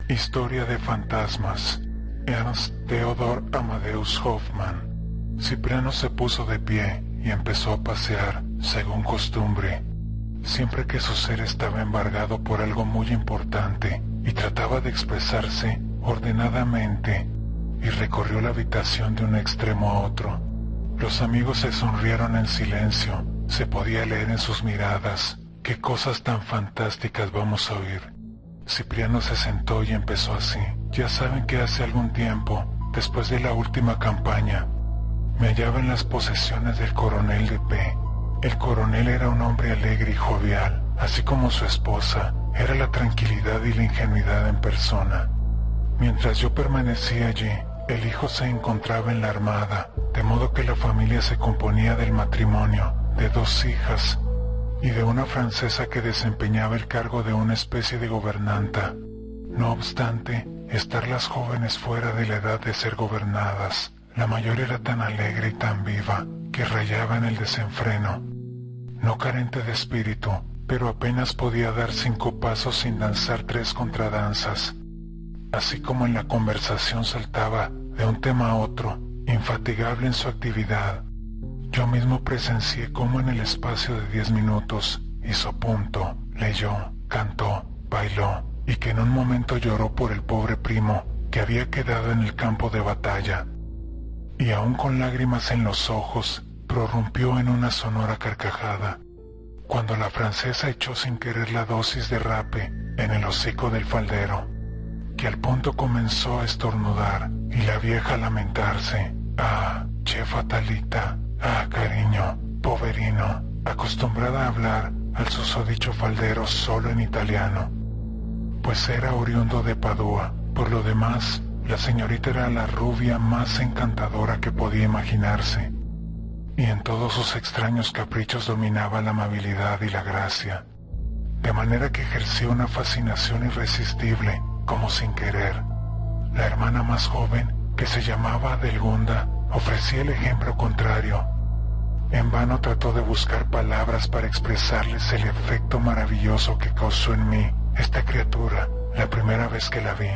Historia de fantasmas. Ernst Theodor Amadeus Hoffmann. Cipriano se puso de pie y empezó a pasear, según costumbre. Siempre que su ser estaba embargado por algo muy importante y trataba de expresarse ordenadamente, y recorrió la habitación de un extremo a otro. Los amigos se sonrieron en silencio. Se podía leer en sus miradas: ¿qué cosas tan fantásticas vamos a oír? Cipriano se sentó y empezó así. Ya saben que hace algún tiempo, después de la última campaña, me hallaba en las posesiones del coronel de P. El coronel era un hombre alegre y jovial, así como su esposa. Era la tranquilidad y la ingenuidad en persona. Mientras yo permanecía allí, el hijo se encontraba en la armada, de modo que la familia se componía del matrimonio de 2 hijas y de una francesa que desempeñaba el cargo de una especie de gobernanta. No obstante, estar las jóvenes fuera de la edad de ser gobernadas, la mayor era tan alegre y tan viva que rayaba en el desenfreno. No carente de espíritu, pero apenas podía dar 5 pasos sin danzar 3 contradanzas. Así como en la conversación saltaba de un tema a otro, infatigable en su actividad. Yo mismo presencié cómo en el espacio de 10 minutos hizo punto, leyó, cantó, bailó, y que en un momento lloró por el pobre primo que había quedado en el campo de batalla. Y aún con lágrimas en los ojos, prorrumpió en una sonora carcajada, cuando la francesa echó sin querer la dosis de rape en el hocico del faldero, que al punto comenzó a estornudar y la vieja a lamentarse. Ah, che fatalita, ah, cariño, poverino, acostumbrada a hablar al susodicho faldero solo en italiano, pues era oriundo de Padua. Por lo demás, la señorita era la rubia más encantadora que podía imaginarse, y en todos sus extraños caprichos dominaba la amabilidad y la gracia, de manera que ejerció una fascinación irresistible, como sin querer. La hermana más joven, que se llamaba Adelgunda, ofrecía el ejemplo contrario. En vano trató de buscar palabras para expresarles el efecto maravilloso que causó en mí esta criatura la primera vez que la vi.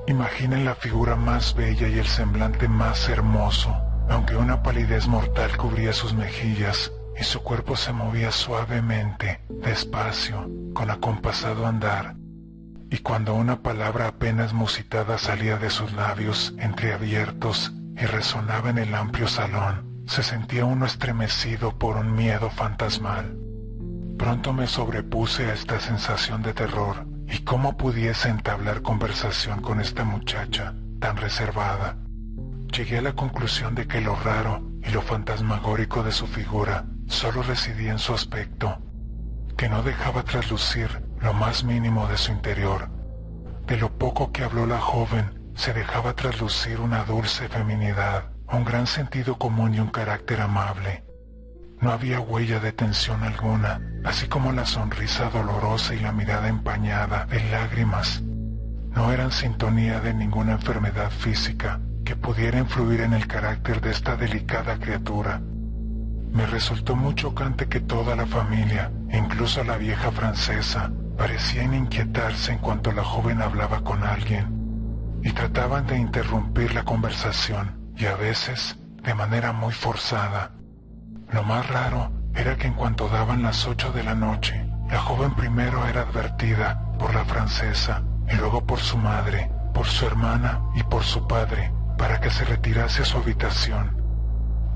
Imaginen la figura más bella y el semblante más hermoso, aunque una palidez mortal cubría sus mejillas y su cuerpo se movía suavemente, despacio, con acompasado andar. Y cuando una palabra apenas musitada salía de sus labios entreabiertos y resonaba en el amplio salón, se sentía uno estremecido por un miedo fantasmal. Pronto me sobrepuse a esta sensación de terror, y cómo pudiese entablar conversación con esta muchacha tan reservada. Llegué a la conclusión de que lo raro y lo fantasmagórico de su figura solo residía en su aspecto, que no dejaba traslucir lo más mínimo de su interior. De lo poco que habló la joven, se dejaba traslucir una dulce feminidad, un gran sentido común y un carácter amable. No había huella de tensión alguna, así como la sonrisa dolorosa y la mirada empañada de lágrimas. No eran sintonía de ninguna enfermedad física que pudiera influir en el carácter de esta delicada criatura. Me resultó muy chocante que toda la familia, incluso la vieja francesa, parecían inquietarse en cuanto la joven hablaba con alguien, y trataban de interrumpir la conversación, y a veces de manera muy forzada. Lo más raro era que en cuanto daban las 8 de la noche, la joven primero era advertida por la francesa, y luego por su madre, por su hermana y por su padre, para que se retirase a su habitación.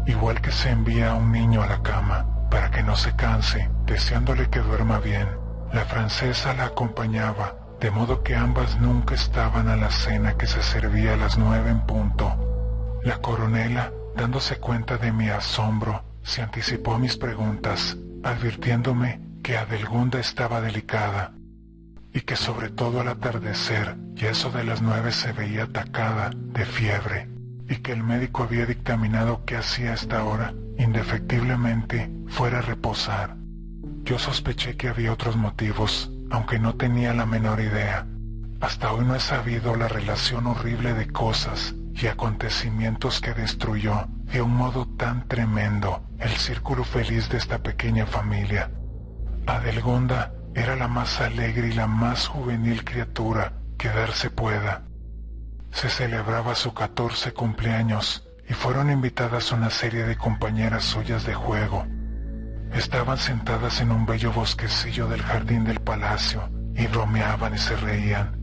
Igual que se envía a un niño a la cama para que no se canse, deseándole que duerma bien, la francesa la acompañaba, de modo que ambas nunca estaban a la cena que se servía a las 9 en punto. La coronela, dándose cuenta de mi asombro, se anticipó a mis preguntas, advirtiéndome que Adelgunda estaba delicada, y que sobre todo al atardecer, y eso de las 9, se veía atacada de fiebre, y que el médico había dictaminado que hacía a esta hora, indefectiblemente, fuera a reposar. Yo sospeché que había otros motivos, aunque no tenía la menor idea. Hasta hoy no he sabido la relación horrible de cosas y acontecimientos que destruyó de un modo tan tremendo el círculo feliz de esta pequeña familia. Adelgunda era la más alegre y la más juvenil criatura que darse pueda. Se celebraba su 14 cumpleaños y fueron invitadas una serie de compañeras suyas de juego. Estaban sentadas en un bello bosquecillo del jardín del palacio y bromeaban y se reían,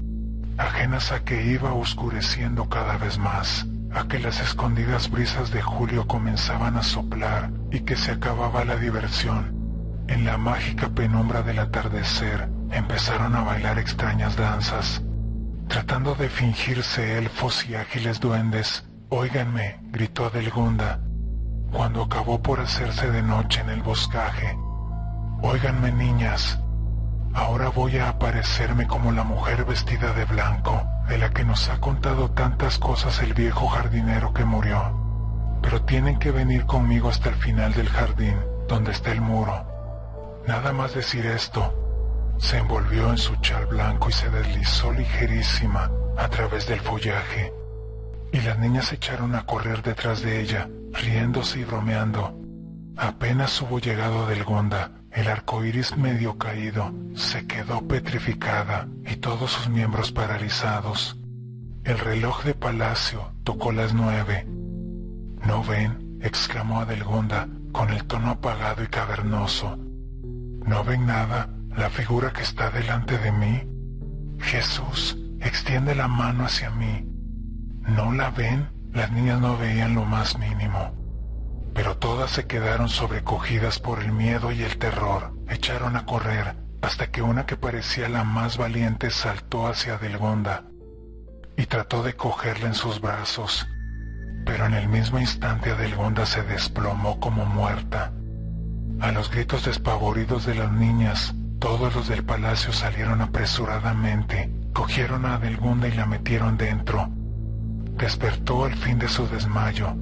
ajenas a que iba oscureciendo cada vez más, a que las escondidas brisas de julio comenzaban a soplar y que se acababa la diversión. En la mágica penumbra del atardecer empezaron a bailar extrañas danzas, tratando de fingirse elfos y ágiles duendes. «Óiganme», gritó Adelgunda, cuando acabó por hacerse de noche en el boscaje. «Óiganme, niñas, ahora voy a aparecerme como la mujer vestida de blanco, de la que nos ha contado tantas cosas el viejo jardinero que murió. Pero tienen que venir conmigo hasta el final del jardín, donde está el muro». Nada más decir esto, se envolvió en su chal blanco y se deslizó ligerísima a través del follaje, y las niñas se echaron a correr detrás de ella, riéndose y bromeando. Apenas hubo llegado Adelgunda, el arco iris medio caído se quedó petrificada y todos sus miembros paralizados. El reloj de palacio tocó las 9. «¿No ven?», exclamó Adelgunda con el tono apagado y cavernoso. «¿No ven nada? La figura que está delante de mí. Jesús, extiende la mano hacia mí. ¿No la ven?». Las niñas no veían lo más mínimo, pero todas se quedaron sobrecogidas por el miedo y el terror. Echaron a correr hasta que una que parecía la más valiente saltó hacia Adelgunda y trató de cogerla en sus brazos, pero en el mismo instante Adelgunda se desplomó como muerta. A los gritos despavoridos de las niñas, todos los del palacio salieron apresuradamente, cogieron a Adelgunda y la metieron dentro. Despertó al fin de su desmayo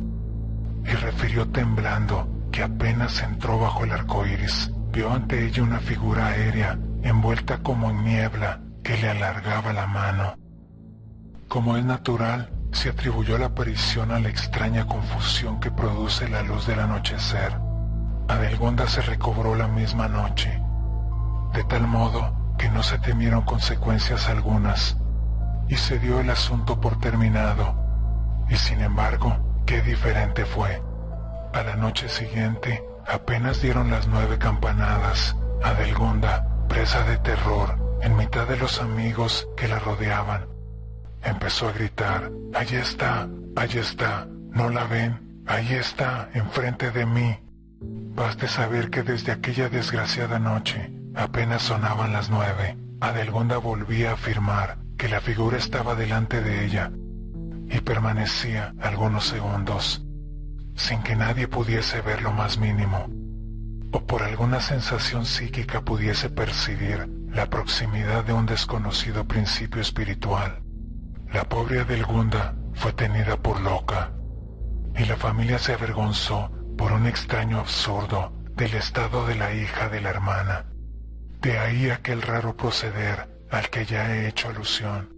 y refirió temblando que apenas entró bajo el arco iris, vio ante ella una figura aérea, envuelta como en niebla, que le alargaba la mano. Como es natural, se atribuyó la aparición a la extraña confusión que produce la luz del anochecer. Adelgunda se recobró la misma noche, de tal modo que no se temieron consecuencias algunas, y se dio el asunto por terminado. Y sin embargo, qué diferente fue. A la noche siguiente, apenas dieron las 9 campanadas, Adelgunda, presa de terror, en mitad de los amigos que la rodeaban, empezó a gritar: «Allí está, ¿no la ven? Ahí está, enfrente de mí». Baste saber que desde aquella desgraciada noche, apenas sonaban las 9, Adelgunda volvía a afirmar que la figura estaba delante de ella, y permanecía algunos segundos, sin que nadie pudiese ver lo más mínimo, o por alguna sensación psíquica pudiese percibir la proximidad de un desconocido principio espiritual. La pobre Adelgunda fue tenida por loca, y la familia se avergonzó por un extraño absurdo del estado de la hija de la hermana. De ahí aquel raro proceder al que ya he hecho alusión.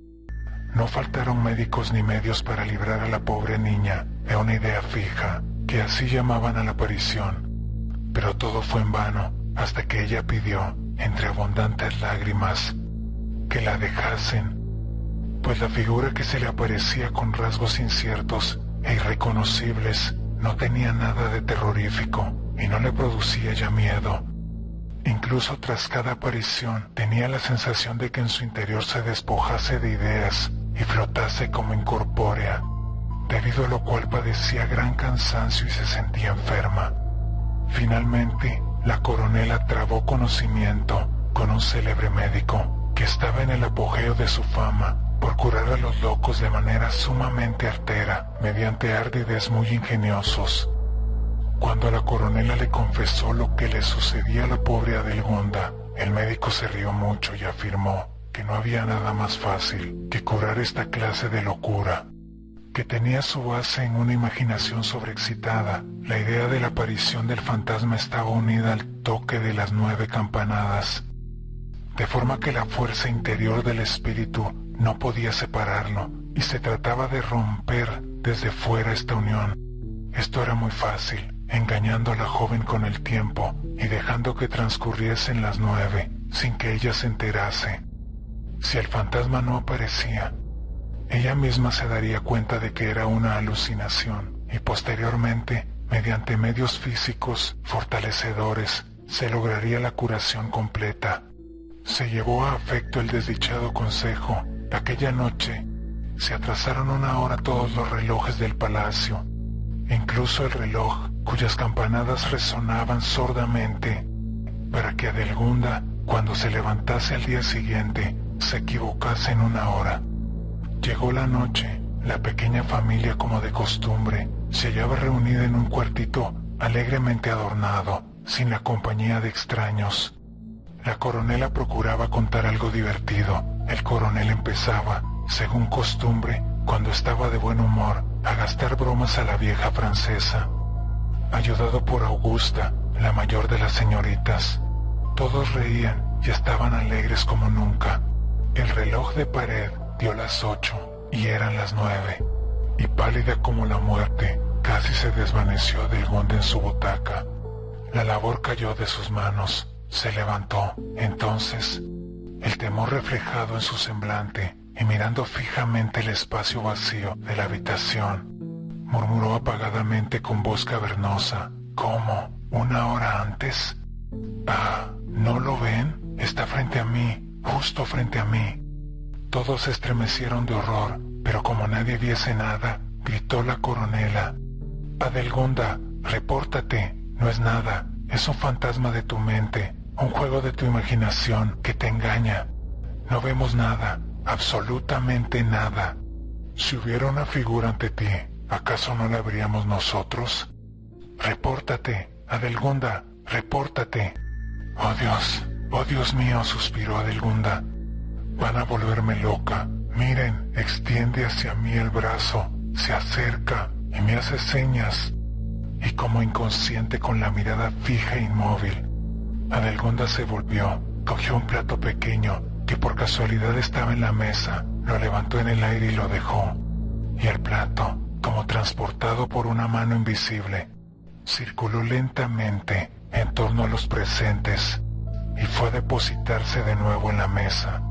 No faltaron médicos ni medios para librar a la pobre niña de una idea fija, que así llamaban a la aparición, pero todo fue en vano hasta que ella pidió, entre abundantes lágrimas, que la dejasen, pues la figura que se le aparecía con rasgos inciertos e irreconocibles no tenía nada de terrorífico y no le producía ya miedo. Incluso tras cada aparición tenía la sensación de que en su interior se despojase de ideas y flotase como incorpórea, debido a lo cual padecía gran cansancio y se sentía enferma. Finalmente, la coronela trabó conocimiento con un célebre médico que estaba en el apogeo de su fama por curar a los locos de manera sumamente artera mediante ardides muy ingeniosos. Cuando a la coronela le confesó lo que le sucedía a la pobre Adelgunda, el médico se rió mucho y afirmó que no había nada más fácil que curar esta clase de locura, que tenía su base en una imaginación sobreexcitada. La idea de la aparición del fantasma estaba unida al toque de las 9 campanadas, de forma que la fuerza interior del espíritu no podía separarlo, y se trataba de romper desde fuera esta unión. Esto era muy fácil, engañando a la joven con el tiempo y dejando que transcurriesen las 9 sin que ella se enterase. Si el fantasma no aparecía, ella misma se daría cuenta de que era una alucinación y posteriormente, mediante medios físicos fortalecedores, se lograría la curación completa. Se llevó a efecto el desdichado consejo. Aquella noche se atrasaron 1 hora todos los relojes del palacio, incluso el reloj cuyas campanadas resonaban sordamente, para que Adelgunda, cuando se levantase al día siguiente, se equivocase en 1 hora. Llegó la noche, la pequeña familia, como de costumbre, se hallaba reunida en un cuartito alegremente adornado, sin la compañía de extraños. La coronela procuraba contar algo divertido. El coronel empezaba, según costumbre, cuando estaba de buen humor, a gastar bromas a la vieja francesa. Ayudado por Augusta, la mayor de las señoritas, todos reían y estaban alegres como nunca. El reloj de pared dio las 8 y eran las 9, y pálida como la muerte, casi se desvaneció Adelgunda en su butaca. La labor cayó de sus manos. Se levantó, entonces, el temor reflejado en su semblante, y mirando fijamente el espacio vacío de la habitación, murmuró apagadamente con voz cavernosa: ¿Cómo? ¿1 hora antes? Ah, ¿no lo ven? Está frente a mí, justo frente a mí. Todos se estremecieron de horror, pero como nadie viese nada, gritó la coronela: Adelgunda, repórtate, no es nada, es un fantasma de tu mente. Un juego de tu imaginación que te engaña. No vemos nada, absolutamente nada. Si hubiera una figura ante ti, ¿acaso no la veríamos nosotros? Repórtate, Adelgunda, repórtate. Oh Dios mío, suspiró Adelgunda. Van a volverme loca. Miren, extiende hacia mí el brazo, se acerca y me hace señas. Y como inconsciente, con la mirada fija e inmóvil, Adelgunda se volvió, cogió un plato pequeño que por casualidad estaba en la mesa, lo levantó en el aire y lo dejó. Y el plato, como transportado por una mano invisible, circuló lentamente en torno a los presentes y fue a depositarse de nuevo en la mesa.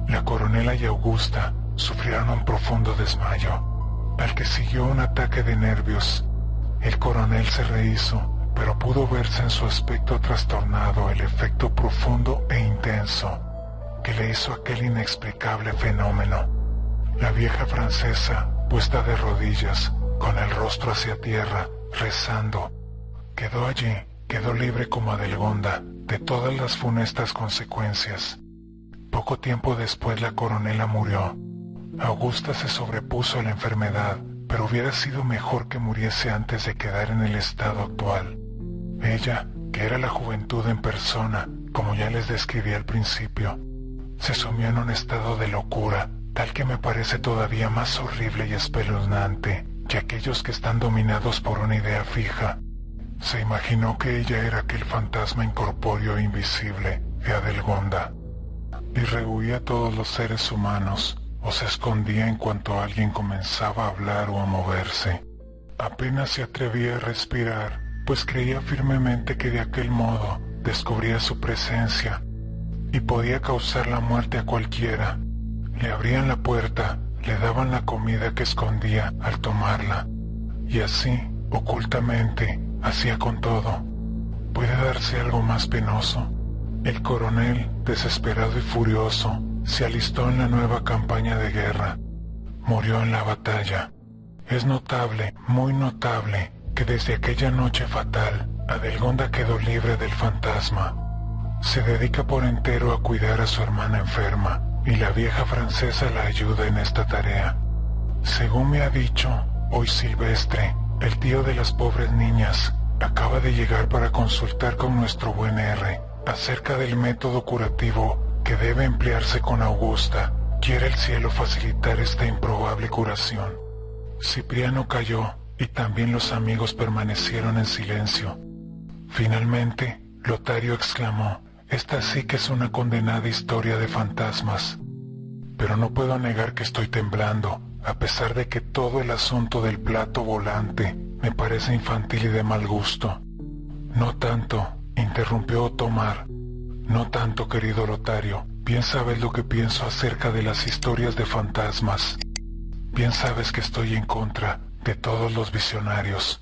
La coronela y Augusta sufrieron un profundo desmayo, al que siguió un ataque de nervios. El coronel se rehizo, pero pudo verse en su aspecto trastornado el efecto profundo e intenso que le hizo aquel inexplicable fenómeno. La vieja francesa, puesta de rodillas, con el rostro hacia tierra, rezando, quedó allí, quedó libre como Adelgunda de todas las funestas consecuencias. Poco tiempo después la coronela murió. Augusta se sobrepuso a la enfermedad, pero hubiera sido mejor que muriese antes de quedar en el estado actual. Ella, que era la juventud en persona, como ya les describí al principio, se sumió en un estado de locura, tal que me parece todavía más horrible y espeluznante que aquellos que están dominados por una idea fija. Se imaginó que ella era aquel fantasma incorpóreo e invisible de Adelgunda, y rehuía a todos los seres humanos, o se escondía en cuanto alguien comenzaba a hablar o a moverse. Apenas se atrevía a respirar, pues creía firmemente que de aquel modo descubría su presencia y podía causar la muerte a cualquiera. Le abrían la puerta, le daban la comida que escondía al tomarla, y así, ocultamente, hacía con todo. ¿Puede darse algo más penoso? El coronel, desesperado y furioso, se alistó en la nueva campaña de guerra. Murió en la batalla. Es notable, muy notable, que desde aquella noche fatal, Adelgunda quedó libre del fantasma. Se dedica por entero a cuidar a su hermana enferma, y la vieja francesa la ayuda en esta tarea. Según me ha dicho, hoy Silvestre, el tío de las pobres niñas, acaba de llegar para consultar con nuestro buen R acerca del método curativo que debe emplearse con Augusta. Quiere el cielo facilitar esta improbable curación. Cipriano calló, y también los amigos permanecieron en silencio. Finalmente, Lotario exclamó: «Esta sí que es una condenada historia de fantasmas. Pero no puedo negar que estoy temblando, a pesar de que todo el asunto del plato volante me parece infantil y de mal gusto». «No tanto», interrumpió Otomar, «no tanto, querido Lotario. Bien sabes lo que pienso acerca de las historias de fantasmas. Bien sabes que estoy en contra de todos los visionarios.